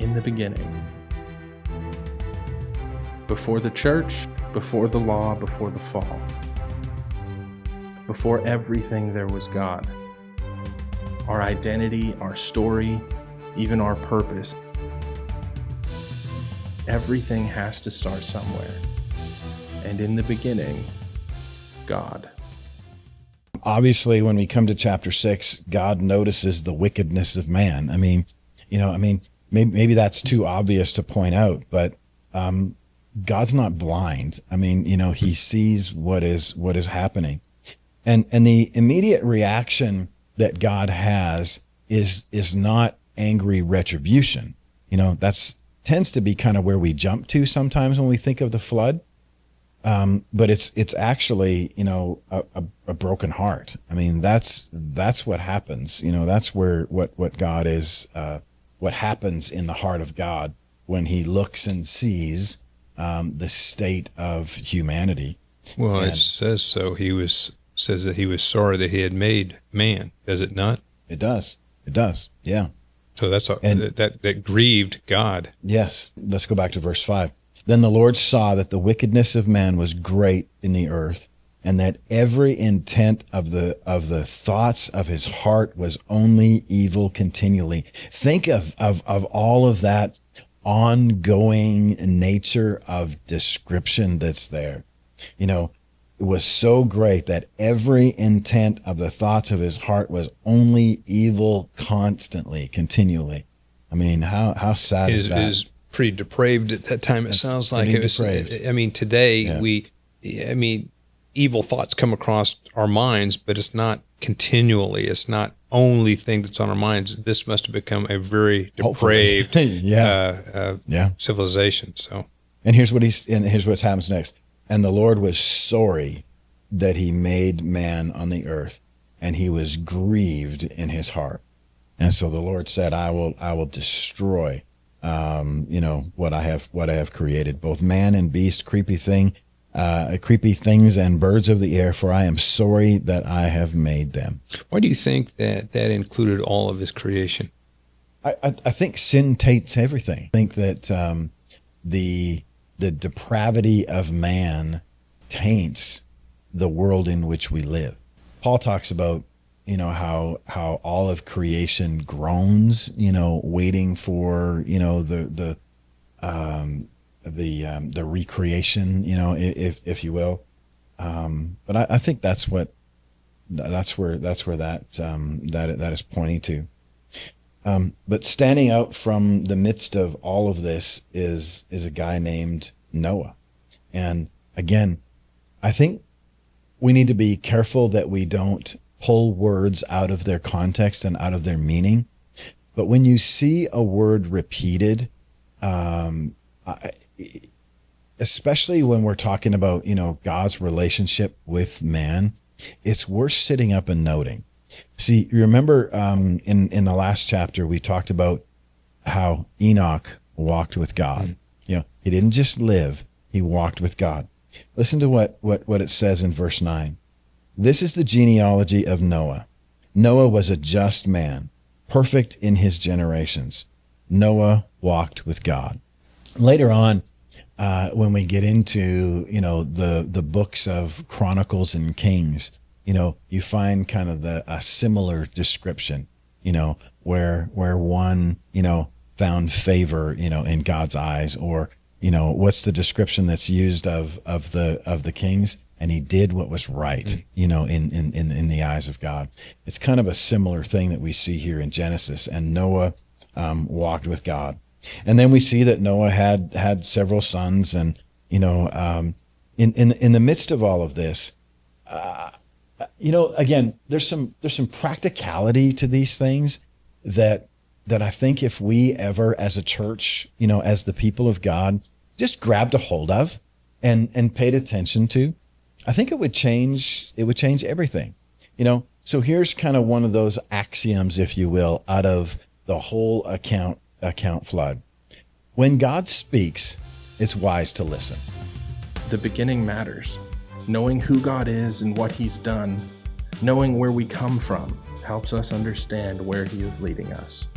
in the beginning. Before the church, before the law, before the fall. Before everything there was God. Our identity, our story, even our purpose. Everything has to start somewhere. And in the beginning, God. Obviously, when we come to chapter 6, God notices the wickedness of man. Maybe that's too obvious to point out, but God's not blind. He sees what is happening. And the immediate reaction that God has is not angry retribution. That's tends to be kind of where we jump to sometimes when we think of the flood. But it's actually, a broken heart. That's what happens. That's where what God is, what happens in the heart of God when he looks and sees the state of humanity. Well, it says so. Says that he was sorry that he had made man, does it not? It does. Yeah. So that grieved God. Yes. Let's go back to verse 5. Then the Lord saw that the wickedness of man was great in the earth, and that every intent of the thoughts of his heart was only evil continually. Think of all of that ongoing nature of description that's there. It was so great that every intent of the thoughts of his heart was only evil constantly, continually. How sad is that? It was pretty depraved at that time. It sounds like it was. Depraved. Today evil thoughts come across our minds, but it's not continually. It's not only thing that's on our minds. This must have become a very depraved civilization. So, and here's what happens next. And the Lord was sorry that he made man on the earth, and he was grieved in his heart. And so the Lord said, I will destroy what I have created, both man and beast, creepy things and birds of the air, for I am sorry that I have made them. Why do you think that included all of his creation? I think sin taints everything. I think that the depravity of man taints the world in which we live. Paul talks about, how all of creation groans, waiting for, the recreation, if you will. But I think that's where that is pointing to. But standing out from the midst of all of this is a guy named Noah. And again, I think we need to be careful that we don't pull words out of their context and out of their meaning. But when you see a word repeated, especially when we're talking about, God's relationship with man, it's worth sitting up and noting. See, you remember in the last chapter, we talked about how Enoch walked with God. He didn't just live, he walked with God. Listen to what it says in verse 9. This is the genealogy of Noah. Noah was a just man, perfect in his generations. Noah walked with God. Later on, when we get into, the books of Chronicles and Kings, you find kind of a similar description, where one, found favor, in God's eyes, or, what's the description that's used of the kings? And he did what was right, in the eyes of God. It's kind of a similar thing that we see here in Genesis. And Noah walked with God. And then we see that Noah had several sons, and in the midst of all of this, again, there's some practicality to these things that I think if we ever as a church, as the people of God, just grabbed a hold of and paid attention to, I think it would change everything. So here's kind of one of those axioms, if you will, out of the whole account flood. When God speaks, it's wise to listen. The beginning matters. Knowing who God is and what he's done, knowing where we come from, helps us understand where he is leading us.